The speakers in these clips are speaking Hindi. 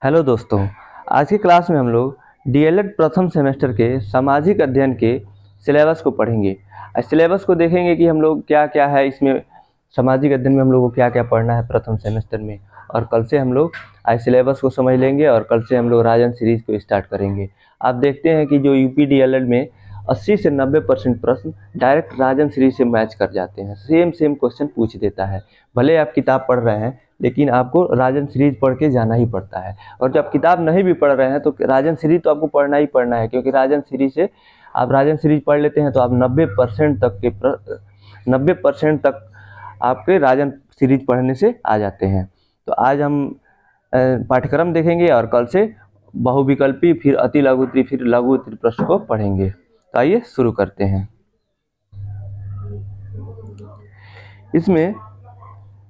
हेलो दोस्तों। आज की क्लास में हम लोग डीएलएड प्रथम सेमेस्टर के सामाजिक अध्ययन के सिलेबस को पढ़ेंगे। सिलेबस को देखेंगे कि हम लोग क्या क्या है इसमें, सामाजिक अध्ययन में हम लोग को क्या क्या पढ़ना है प्रथम सेमेस्टर में। और कल से हम लोग आज सिलेबस को समझ लेंगे और कल से हम लोग राजन सीरीज को स्टार्ट करेंगे। आप देखते हैं कि जो यूपी डीएलएड में 80 से 90% प्रश्न डायरेक्ट राजन सीरीज से मैच कर जाते हैं। सेम क्वेश्चन पूछ देता है। भले आप किताब पढ़ रहे हैं लेकिन आपको राजन सीरीज पढ़ के जाना ही पड़ता है। और जब किताब नहीं भी पढ़ रहे हैं तो राजन सीरीज तो आपको पढ़ना ही पढ़ना है, क्योंकि राजन सीरीज से आप राजन सीरीज पढ़ लेते हैं तो आप 90% तक आपके राजन सीरीज पढ़ने से आ जाते हैं। तो आज हम पाठ्यक्रम देखेंगे और कल से बहुविकल्पी, फिर अति लघु उत्तरी, फिर लघु उत्तरी प्रश्न को पढ़ेंगे। तो आइए शुरू करते हैं। इसमें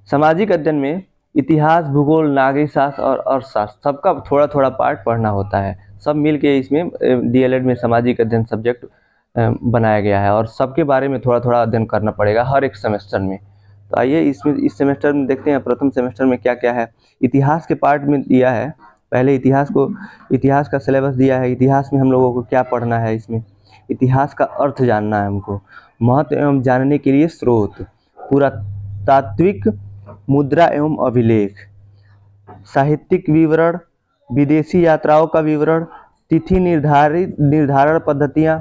सामाजिक अध्ययन में इतिहास, भूगोल, नागरिक शास्त्र और अर्थशास्त्र सबका थोड़ा थोड़ा पार्ट पढ़ना होता है। सब मिल के इसमें डीएलएड में सामाजिक अध्ययन सब्जेक्ट बनाया गया है और सबके बारे में थोड़ा थोड़ा अध्ययन करना पड़ेगा हर एक सेमेस्टर में। तो आइए इसमें इस सेमेस्टर में देखते हैं प्रथम सेमेस्टर में क्या क्या है। इतिहास के पार्ट में दिया है, पहले इतिहास का सिलेबस दिया है। इतिहास में हम लोगों को क्या पढ़ना है, इसमें इतिहास का अर्थ जानना है हमको, महत्व एवं जानने के लिए स्रोत, पुरातात्विक मुद्रा एवं अभिलेख, साहित्यिक विवरण, विदेशी यात्राओं का विवरण, तिथि निर्धारण पद्धतियां।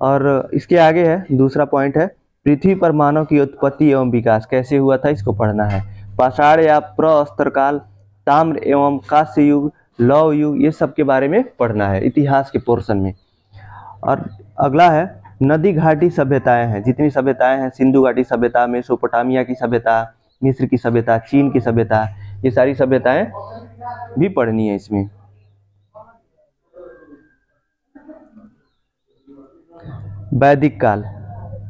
और इसके आगे है दूसरा पॉइंट है पृथ्वी पर मानव की उत्पत्ति एवं विकास कैसे हुआ था, इसको पढ़ना है। पाषाण या प्रस्तर काल, ताम्र एवं कांस्य युग, लौह युग, ये सब के बारे में पढ़ना है इतिहास के पोर्शन में। और अगला है नदी घाटी सभ्यताएं हैं, जितनी सभ्यताएं हैं, सिंधु घाटी सभ्यता, मेसोपोटामिया की सभ्यता, मिस्र की सभ्यता, चीन की सभ्यता, ये सारी सभ्यताएं भी पढ़नी है इसमें। वैदिक काल,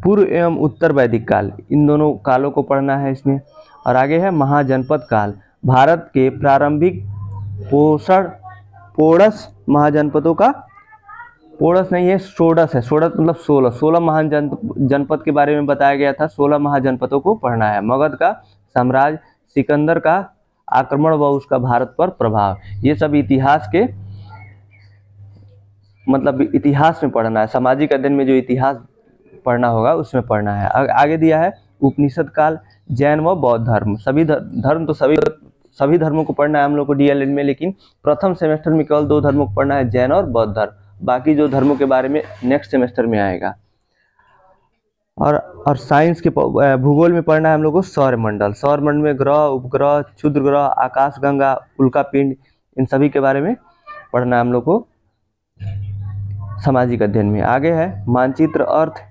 पूर्व एवं उत्तर वैदिक काल, इन दोनों कालों को पढ़ना है इसमें। और आगे है महाजनपद काल, भारत के प्रारंभिक पोड़स महाजनपदों का, पोड़स नहीं है, षोडश है, षोडश मतलब 16 महान जनपद के बारे में बताया गया था। 16 महाजनपदों को पढ़ना है। मगध का साम्राज्य, सिकंदर का आक्रमण व उसका भारत पर प्रभाव, ये सब इतिहास के मतलब इतिहास में पढ़ना है। सामाजिक अध्ययन में जो इतिहास पढ़ना होगा उसमें पढ़ना है। आगे दिया है उपनिषद काल, जैन व बौद्ध धर्म, सभी धर्म तो सभी धर्मों को पढ़ना है हम लोग को डीएलएड में, लेकिन प्रथम सेमेस्टर में केवल 2 धर्मों को पढ़ना है, जैन और बौद्ध धर्म। बाकी जो धर्मों के बारे में नेक्स्ट सेमेस्टर में आएगा। और साइंस के भूगोल में पढ़ना है हम लोग को सौरमंडल। सौरमंडल में ग्रह, उपग्रह, क्षुद्र ग्रह, आकाशगंगा, उल्कापिंड, इन सभी के बारे में पढ़ना है हम लोग को सामाजिक अध्ययन में। आगे है मानचित्र, अर्थ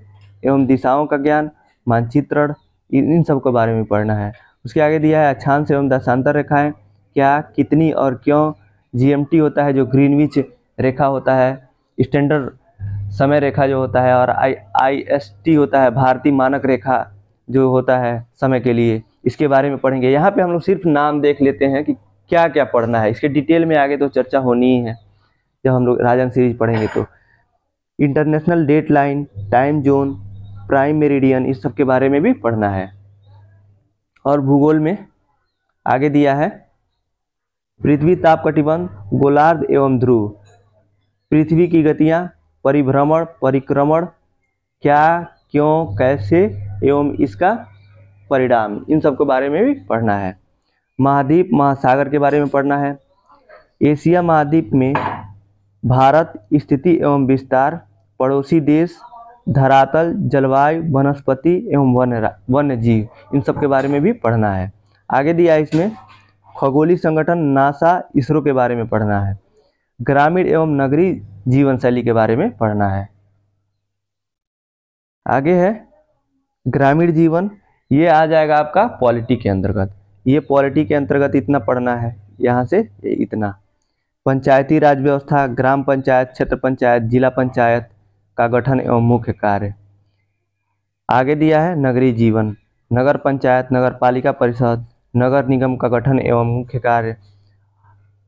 एवं दिशाओं का ज्ञान, मानचित्रण, इन सब के बारे में पढ़ना है। उसके आगे दिया है अक्षांश एवं दशांतर रेखाएं, क्या, कितनी और क्यों। जीएमटी होता है जो ग्रीनविच रेखा होता है, स्टैंडर्ड समय रेखा जो होता है। और आईएसटी होता है भारतीय मानक रेखा जो होता है समय के लिए, इसके बारे में पढ़ेंगे। यहाँ पे हम लोग सिर्फ नाम देख लेते हैं कि क्या क्या पढ़ना है, इसके डिटेल में आगे तो चर्चा होनी ही है जब हम लोग राजन सीरीज पढ़ेंगे। तो international date line, time zone, prime meridian, इस सब के बारे में भी पढ़ना है। और भूगोल में आगे दिया है पृथ्वी ताप कटिबंध, गोलार्ध एवं ध्रुव, पृथ्वी की गतियां, परिभ्रमण, परिक्रमण, क्या, क्यों, कैसे एवं इसका परिणाम, इन सब के बारे में भी पढ़ना है। महाद्वीप, महासागर के बारे में पढ़ना है। एशिया महाद्वीप में भारत, स्थिति एवं विस्तार, पड़ोसी देश, धरातल, जलवायु, वनस्पति एवं वन्य जीव, इन सब के बारे में भी पढ़ना है। आगे दिया है इसमें खगोलीय संगठन, नासा, इसरो के बारे में पढ़ना है। ग्रामीण एवं नगरीय जीवन शैली के बारे में पढ़ना है। आगे है ग्रामीण जीवन, ये आ जाएगा आपका पॉलिटी के अंतर्गत। ये पॉलिटी के अंतर्गत इतना पढ़ना है, यहाँ से इतना। पंचायती राज व्यवस्था, ग्राम पंचायत, क्षेत्र पंचायत, जिला पंचायत का गठन एवं मुख्य कार्य। आगे दिया है नगरीय जीवन, नगर पंचायत, नगर पालिका परिषद, नगर निगम का गठन एवं मुख्य कार्य।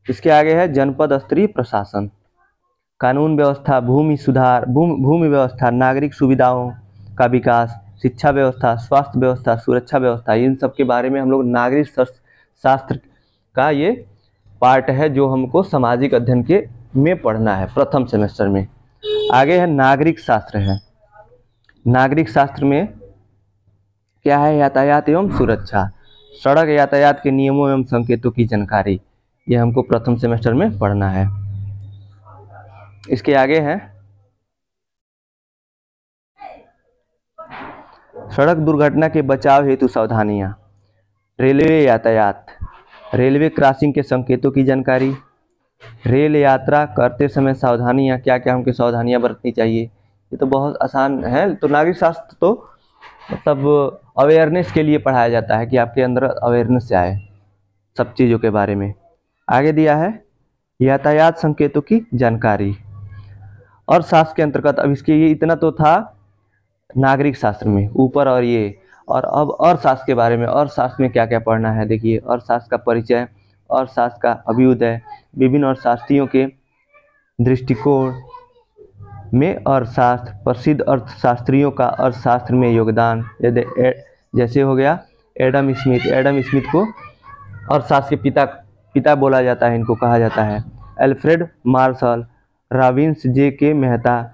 इसके आगे है जनपद स्तरीय प्रशासन, कानून व्यवस्था, भूमि सुधार, भूमि व्यवस्था, नागरिक सुविधाओं का विकास, शिक्षा व्यवस्था, स्वास्थ्य व्यवस्था, सुरक्षा व्यवस्था, इन सब के बारे में हम लोग नागरिक शास्त्र का ये पार्ट है जो हमको सामाजिक अध्ययन के में पढ़ना है प्रथम सेमेस्टर में। आगे है नागरिक शास्त्र है। नागरिक शास्त्र में क्या है? यातायात एवं सुरक्षा, सड़क यातायात के नियमों एवं संकेतों की जानकारी, यह हमको प्रथम सेमेस्टर में पढ़ना है। इसके आगे है सड़क दुर्घटना के बचाव हेतु सावधानियां, रेलवे यातायात, रेलवे क्रॉसिंग के संकेतों की जानकारी, रेल यात्रा करते समय सावधानियां, क्या क्या हमको सावधानियां बरतनी चाहिए। ये तो बहुत आसान है। तो नागरिक शास्त्र तो मतलब अवेयरनेस के लिए पढ़ाया जाता है कि आपके अंदर अवेयरनेस आए सब चीज़ों के बारे में। आगे दिया है यातायात संकेतों की जानकारी और शास्त्र के अंतर्गत। अब इसके ये इतना तो था नागरिक शास्त्र में ऊपर, और ये और अब अर्थशास्त्र के बारे में। अर्थशास्त्र में क्या क्या पढ़ना है देखिए। अर्थशास्त्र का परिचय, अर्थशास्त्र का अभ्युदय, विभिन्न अर्थशास्त्रियों के दृष्टिकोण में अर्थशास्त्र, प्रसिद्ध अर्थशास्त्रियों का अर्थशास्त्र में योगदान, जैसे हो गया एडम स्मिथ। एडम स्मिथ को अर्थशास्त्र के पिता बोला जाता है, इनको कहा जाता है। अल्फ्रेड मार्शल, रॉबिन्स जे के मेहता,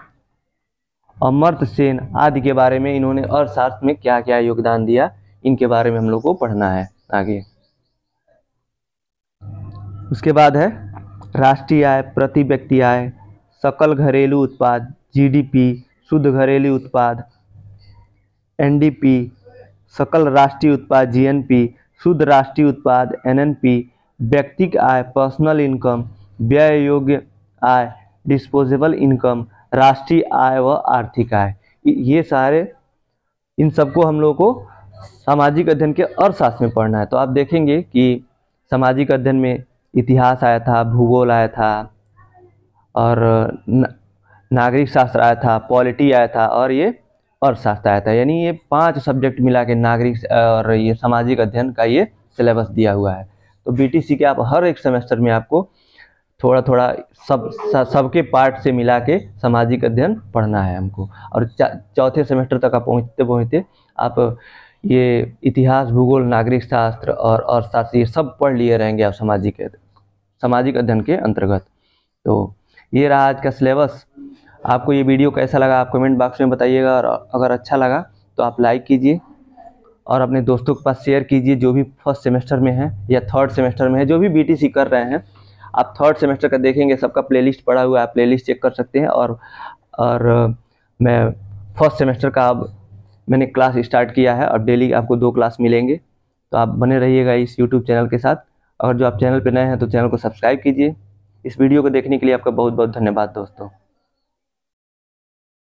अमर्त्य सेन आदि के बारे में इन्होंने अर्थशास्त्र में क्या क्या योगदान दिया, इनके बारे में हम लोग को पढ़ना है आगे। उसके बाद है राष्ट्रीय आय, प्रति व्यक्ति आय, सकल घरेलू उत्पाद जीडीपी, शुद्ध घरेलू उत्पाद एनडीपी, सकल राष्ट्रीय उत्पाद जीएनपी, शुद्ध राष्ट्रीय उत्पाद एनएनपी, व्यक्तिगत आय पर्सनल इनकम, व्यय योग्य आय डिस्पोजेबल इनकम, राष्ट्रीय आय व आर्थिक आय। ये सारे इन सबको हम लोग को सामाजिक अध्ययन के अर्थशास्त्र में पढ़ना है। तो आप देखेंगे कि सामाजिक अध्ययन में इतिहास आया था, भूगोल आया था, और नागरिक शास्त्र आया था, पॉलिटी आया था, और ये अर्थशास्त्र आया था। यानी ये 5 सब्जेक्ट मिला के नागरिक और ये सामाजिक अध्ययन का ये सिलेबस दिया हुआ है। तो बीटीसी के आप हर एक सेमेस्टर में आपको थोड़ा थोड़ा सबके पार्ट से मिला के सामाजिक अध्ययन पढ़ना है हमको। और चौथे सेमेस्टर तक आप पहुँचते आप ये इतिहास, भूगोल, नागरिक शास्त्र और अर्थशास्त्र ये सब पढ़ लिए रहेंगे आप सामाजिक अध्ययन के अंतर्गत। तो ये रहा आज का सिलेबस। आपको ये वीडियो कैसा लगा आप कमेंट बॉक्स में बताइएगा, और अगर अच्छा लगा तो आप लाइक कीजिए और अपने दोस्तों के पास शेयर कीजिए जो भी फर्स्ट सेमेस्टर में है या थर्ड सेमेस्टर में है, जो भी बीटीसी कर रहे हैं। आप थर्ड सेमेस्टर का देखेंगे, सबका प्लेलिस्ट पड़ा हुआ है, आप प्लेलिस्ट चेक कर सकते हैं। और मैं फर्स्ट सेमेस्टर का अब मैंने क्लास स्टार्ट किया है, और डेली आपको 2 क्लास मिलेंगे। तो आप बने रहिएगा इस यूट्यूब चैनल के साथ। और जो आप चैनल पर नए हैं तो चैनल को सब्सक्राइब कीजिए। इस वीडियो को देखने के लिए आपका बहुत बहुत धन्यवाद दोस्तों।